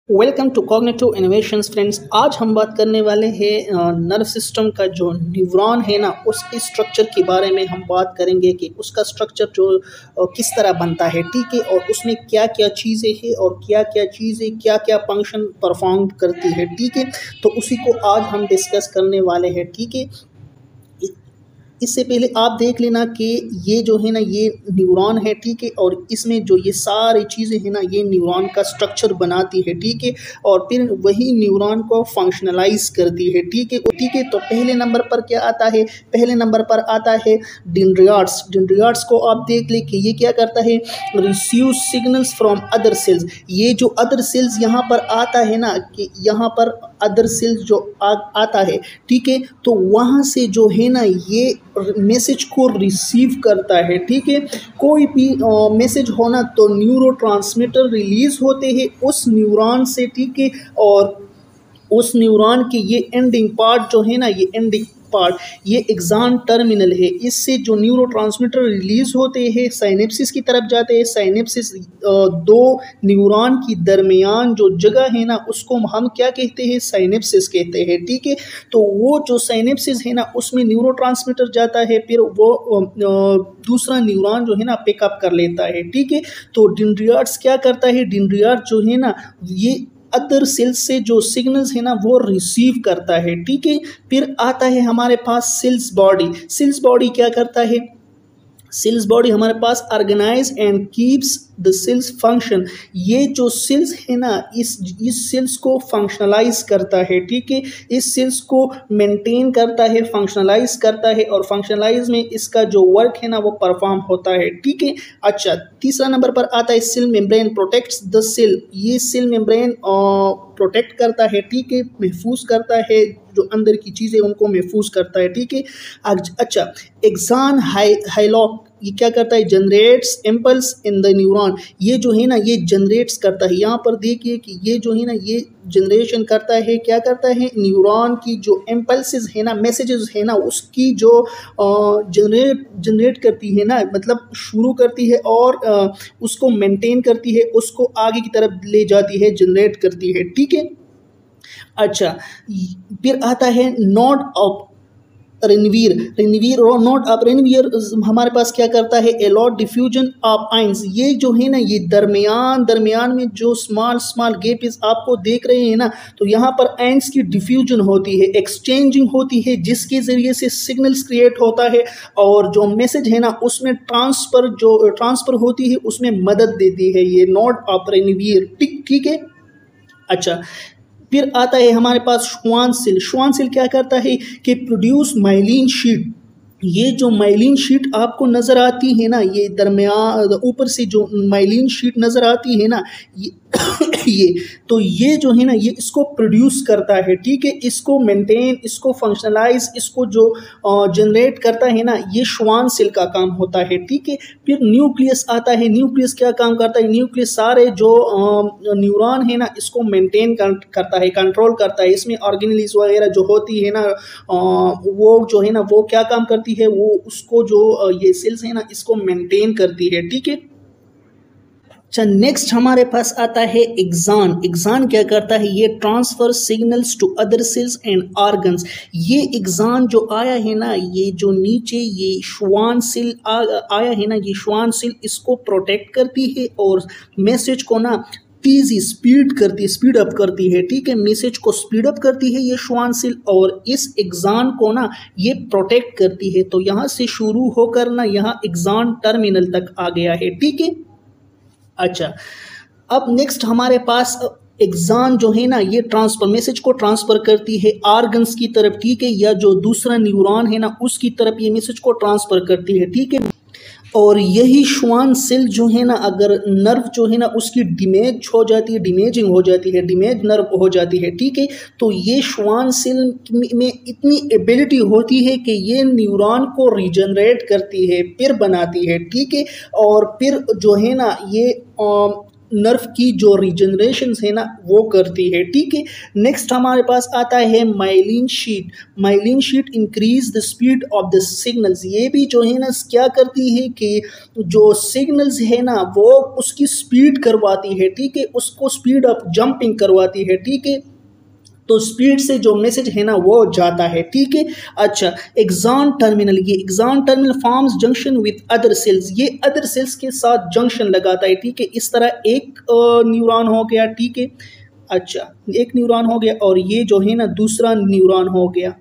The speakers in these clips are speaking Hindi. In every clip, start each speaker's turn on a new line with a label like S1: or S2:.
S1: Welcome to cognitive innovations friends. आज हम बात करने वाले हैं नर्व सिस्टम का जो न्यूरॉन है ना, उसके स्ट्रक्चर के बारे में हम बात करेंगे कि उसका स्ट्रक्चर जो किस तरह बनता है, ठीक है, और उसमें क्या क्या चीज़ें हैं और क्या क्या चीज़ें क्या क्या फंक्शन परफॉर्म करती है, ठीक है। तो उसी को आज हम डिस्कस करने वाले हैं, ठीक है। इससे पहले आप देख लेना कि ये जो है ना, ये न्यूरॉन है, ठीक है, और इसमें जो ये सारी चीज़ें हैं ना, ये न्यूरॉन का स्ट्रक्चर बनाती है, ठीक है, और फिर वही न्यूरॉन को फंक्शनलाइज करती है, ठीक है, ठीक है। तो पहले नंबर पर क्या आता है? पहले नंबर पर आता है डेंड्रियाट्स। डेंड्रियाट्स को आप देख ले कि ये क्या करता है, receive signals from other cells. ये जो अदर सेल्स यहाँ पर आता है ना, कि यहाँ पर अदर सेल्स जो आता है, ठीक है, तो वहाँ से जो है ना, ये मैसेज को रिसीव करता है, ठीक है। कोई भी मैसेज होना तो न्यूरोट्रांसमीटर रिलीज होते हैं उस न्यूरॉन से, ठीक है, और उस न्यूरॉन के ये एंडिंग पार्ट जो है ना, ये एंडिंग पार्ट ये एक्सान टर्मिनल है। इससे जो न्यूरोट्रांसमीटर रिलीज होते हैं साइनेप्सिस की तरफ जाते हैं। साइनेप्सिस दो न्यूरॉन की दरमियान जो जगह है ना, उसको हम क्या कहते हैं? साइनेप्सिस कहते हैं, ठीक है। तो वो जो साइनेप्सिस है ना, उसमें न्यूरोट्रांसमीटर जाता है, फिर वो दूसरा न्यूरॉन जो है ना पिकअप कर लेता है, ठीक है। तो डेंड्रियाट्स क्या करता है? डेंड्रियाट जो है ना, ये अदर सेल्स से जो सिग्नल्स है ना, वो रिसीव करता है, ठीक है। फिर आता है हमारे पास सेल्स बॉडी। सेल्स बॉडी क्या करता है? सेल्स बॉडी हमारे पास organize and keeps the cells function. ये जो सेल्स है ना, इस सेल्स को फंक्शनलाइज करता है, ठीक है। इस सेल्स को मेंटेन करता है, फंक्शनलाइज करता है, और फंक्शनलाइज में इसका जो वर्क है ना, वो परफॉर्म होता है, ठीक है। अच्छा, तीसरा नंबर पर आता है cell membrane protects the cell. ये सेल मेम्ब्रेन प्रोटेक्ट करता है, ठीक है, महफूज करता है, जो अंदर की चीज़ें उनको महफूज करता है, ठीक है। अच्छा, एक्सान हाइलॉक ये क्या करता है? Generates impulse in the neuron. ये जो है ना, ये जनरेट्स करता है। यहाँ पर देखिए कि ये जो है ना, ये जनरेशन करता है, क्या करता है? न्यूरॉन की जो इम्पल्सेस है ना, मैसेजेस है ना, उसकी जो जनरेट करती है ना, मतलब शुरू करती है और उसको मेंटेन करती है, उसको आगे की तरफ ले जाती है, जनरेट करती है, ठीक है। अच्छा, फिर आता है नोड ऑफ रेनवीर। रेनवीर और नोड ऑफ रेनवीर हमारे पास क्या करता है? Allot diffusion of ions. ये जो है ना, ये दरमियान में जो स्मॉल गैप आपको देख रहे हैं ना, तो यहाँ पर आइंस की डिफ्यूजन होती है, एक्सचेंजिंग होती है, जिसके ज़रिए से सिग्नल्स क्रिएट होता है, और जो मैसेज है ना, उसमें ट्रांसफ़र होती है, उसमें मदद देती है ये नोड ऑफ रेनवीर, ठीक है। अच्छा, फिर आता है हमारे पास श्वान सेल। श्वान सेल क्या करता है कि प्रोड्यूस माइलिन शीट। ये जो माइलिन शीट आपको नज़र आती है ना, ये दरमियान ऊपर से जो माइलिन शीट नज़र आती है ना, ये जो है ना, ये इसको प्रोड्यूस करता है, ठीक है। इसको मेंटेन, इसको फंक्शनलाइज, इसको जो जनरेट करता है ना, ये श्वान सेल का काम होता है, ठीक है। फिर न्यूक्लियस आता है। न्यूक्लियस क्या काम करता है? न्यूक्लियस सारे जो न्यूरॉन है ना, इसको मेंटेन करता है, कंट्रोल करता है। इसमें ऑर्गेनेल्स वगैरह जो होती है ना, वो जो है ना, वो क्या काम करती है? वो उसको जो ये सेल्स है ना, इसको मेंटेन करती है, ठीक है। अच्छा, नेक्स्ट हमारे पास आता है एक्सान। एक्सान क्या करता है? ये transfer signals to other cells and organs. ये एक्सान जो आया है ना, ये जो नीचे ये श्वान सेल आया है ना, ये श्वान सेल इसको प्रोटेक्ट करती है और मैसेज को ना तेजी स्पीड अप करती है, ठीक है। मैसेज को स्पीड अप करती है ये श्वान सेल, और इस एक्सान को ना ये प्रोटेक्ट करती है। तो यहाँ से शुरू होकर ना, यहाँ एक्सान टर्मिनल तक आ गया है, ठीक है। अच्छा, अब नेक्स्ट हमारे पास एक्सान जो है ना, ये मैसेज को ट्रांसफर करती है ऑर्गन्स की तरफ, ठीक है, या जो दूसरा न्यूरॉन है ना, उसकी तरफ ये मैसेज को ट्रांसफर करती है, ठीक है। और यही श्वान सेल जो है ना, अगर नर्व जो है ना, उसकी डिमेज हो जाती है, डिमेज नर्व हो जाती है, ठीक है, तो ये श्वान सेल में इतनी एबिलिटी होती है कि ये न्यूरॉन को रिजनरेट करती है, फिर बनाती है, ठीक है। और फिर जो है ना, ये नर्व की जो रिजनरेशन है ना वो करती है, ठीक है। नेक्स्ट हमारे पास आता है myelin sheet. Myelin sheath increase the speed of the signals. ये भी जो है ना क्या करती है कि जो सिग्नल्स है ना वो उसकी स्पीड करवाती है, ठीक है, उसको स्पीड ऑफ जंपिंग करवाती है, ठीक है। तो स्पीड से जो मैसेज है ना वो जाता है, ठीक है। अच्छा, एक्सॉन टर्मिनल, ये axon terminal forms junction with other cells, ये अदर सेल्स के साथ जंक्शन लगाता है, ठीक है। इस तरह एक न्यूरॉन हो गया, ठीक है। अच्छा, एक न्यूरॉन हो गया और ये जो है ना दूसरा न्यूरॉन हो गया,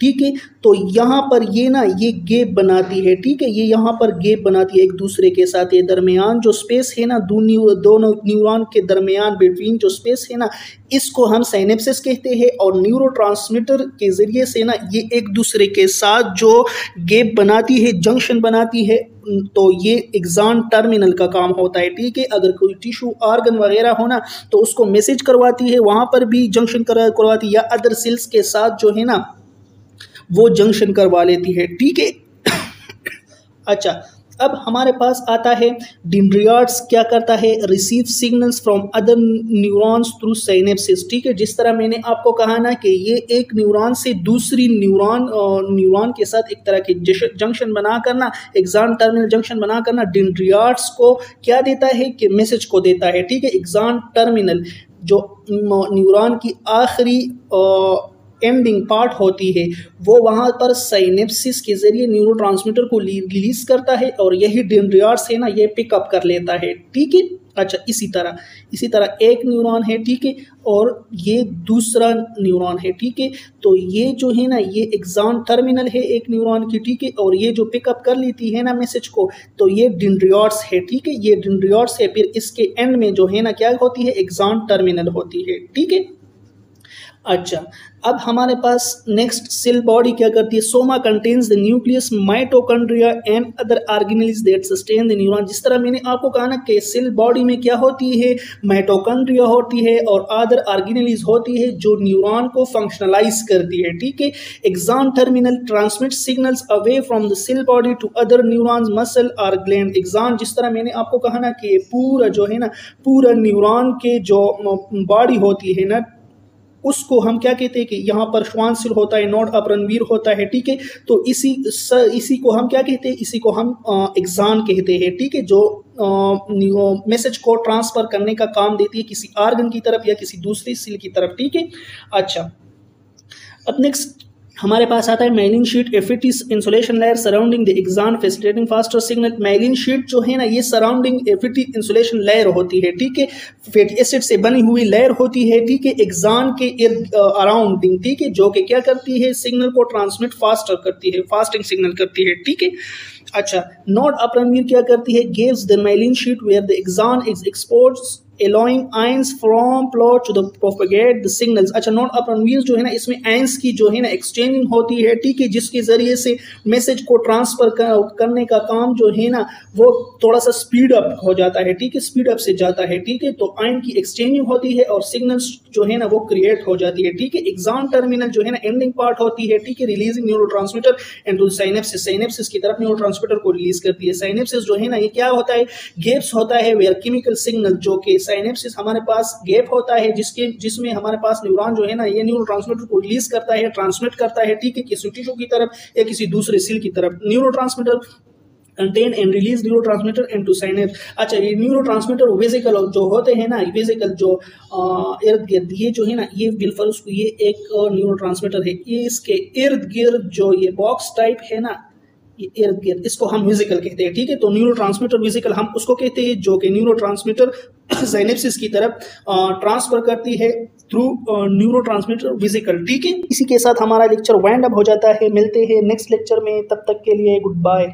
S1: ठीक है। तो यहाँ पर ये ना ये गैप बनाती है, ठीक है, ये यहाँ पर गैप बनाती है एक दूसरे के साथ। ये दरमियान जो स्पेस है ना दोनों न्यूरॉन के दरमियान बिटवीन जो स्पेस है ना इसको हम साइनेप्सिस कहते हैं। और न्यूरोट्रांसमीटर के ज़रिए से ना ये एक दूसरे के साथ जो गैप बनाती है, जंक्शन बनाती है, तो ये एक्सॉन टर्मिनल का काम होता है, ठीक है। अगर कोई टिश्यू ऑर्गन वगैरह हो ना तो उसको मैसेज करवाती है, वहाँ पर भी जंक्शन करवाती है, या अदर सेल्स के साथ जो है ना वो जंक्शन करवा लेती है, ठीक है। अच्छा, अब हमारे पास आता है डेंड्रियाट्स क्या करता है, receive signals from other neurons through synapses, ठीक है। जिस तरह मैंने आपको कहा ना कि ये एक न्यूरॉन से दूसरी न्यूरॉन के साथ एक तरह की जंक्शन बना करना, एक्सॉन टर्मिनल जंक्शन बना करना, डेंड्रियाट्स को क्या देता है कि मैसेज को देता है, ठीक है। एक्सॉन टर्मिनल जो न्यूरॉन की आखिरी एंडिंग पार्ट होती है वो वहाँ पर साइनेप्सिस के ज़रिए न्यूरोट्रांसमीटर को रिलीज करता है और यही डेंड्रियाट्स है ना ये पिकअप कर लेता है, ठीक है। अच्छा, इसी तरह एक न्यूरॉन है, ठीक है, और ये दूसरा न्यूरॉन है, ठीक है। तो ये जो है ना ये एक्सॉन टर्मिनल है एक न्यूरॉन की, ठीक है, और ये जो पिकअप कर लेती है ना मैसेज को तो ये डेंड्रियाट्स है, ठीक है, ये डेंड्रियाट्स है। फिर इसके एंड में जो है ना क्या होती है, एक्सॉन टर्मिनल होती है, ठीक है। अच्छा, अब हमारे पास नेक्स्ट सेल बॉडी क्या करती है, Soma contains the nucleus, mitochondria and other organelles that sustain the neuron. जिस तरह मैंने आपको कहा ना कि सेल बॉडी में क्या होती है, माइटोकॉन्ड्रिया होती है और अदर ऑर्गेनेल्स होती है जो न्यूरॉन को फंक्शनलाइज करती है, ठीक है। Axon terminal transmit signals away from the cell body to other neurons, muscle और ग्लैंड। एक्सॉन, जिस तरह मैंने आपको कहा ना कि पूरा जो है ना पूरा न्यूरॉन के जो बॉडी होती है ना उसको हम क्या कहते हैं कि यहाँ पर श्वानसिल होता है, नोड अपरनवीर होता है, ठीक है। तो इसी को हम क्या कहते हैं, इसी को हम एक्सॉन कहते हैं, ठीक है, जो मैसेज को ट्रांसफर करने का काम देती है किसी ऑर्गन की तरफ या किसी दूसरी सेल की तरफ, ठीक है। अच्छा, अब नेक्स्ट हमारे पास आता है myelin sheath, a fatty insulation layer surrounding the axon facilitating faster signal. Myelin sheath जो है ना ये सराउंडिंग एफिटी इंसुलेशन लेयर होती है, ठीक है, फैटी एसिड से बनी हुई लेयर होती है, ठीक है, एक्सॉन के अराउंडिंग, ठीक है, जो कि क्या करती है, सिग्नल को ट्रांसमिट फास्टर करती है, फास्टिंग सिग्नल करती है, ठीक है। अच्छा, नोड अपरनवीर क्या करती है, gives the myelin sheath where the axon is exposed allowing ions from plot to the propagate the signals। अच्छा, नोड अपरनवीर जो है ना इसमें आयंस की जो है ना एक्सचेंजिंग होती है, ठीक है, जिसके जरिए से मैसेज को ट्रांसफर करने का काम जो है ना वो थोड़ा सा स्पीड अप हो जाता है, ठीक है, स्पीड अप से जाता है, ठीक है। तो आयन की एक्सचेंजिंग होती है और सिग्नल्स जो है ना वो क्रिएट हो जाती है, ठीक है। एक्सॉन टर्मिनल जो है ना एंडिंग पार्ट होती है, ठीक है, releasing neurotransmitter into synapses, synapses की तरफ न्यूरोट्रांसमीटर को रिलीज करती है। साइनेप्सिस जो है ना ये क्या होता है, गैप्स होता है वेयर केमिकल सिग्नल, जो कि साइनेप्सिस हमारे पास गैप होता है जिसमें हमारे पास न्यूरॉन जो है ना ये न्यूरोट्रांसमीटर को रिलीज करता है, ट्रांसमिट करता है, ठीक है, किसी टिश्यू की तरफ या किसी दूसरे सेल की तरफ। Neurotransmitter contain and release neurotransmitter into synapse. अच्छा, ये न्यूरोट्रांसमीटर वेसिकल जो होते हैं ना, वेसिकल जो इर्द गिर्द ये जो है ना ये बिलफर्स ये एक न्यूरोट्रांसमीटर है, ये इसके इर्द गिर्द जो ये बॉक्स टाइप है ना इर्द गिर्द इसको हम वेसिकल कहते हैं, ठीक है। तो न्यूरोट्रांसमीटर वेसिकल हम उसको कहते हैं जो कि न्यूरोट्रांसमीटर साइनेप्सिस की तरफ ट्रांसफर करती है थ्रू न्यूरोट्रांसमीटर वेसिकल, ठीक है। इसी के साथ हमारा लेक्चर वाइंड अप हो जाता है। मिलते हैं नेक्स्ट लेक्चर में, तब तक के लिए गुड बाय।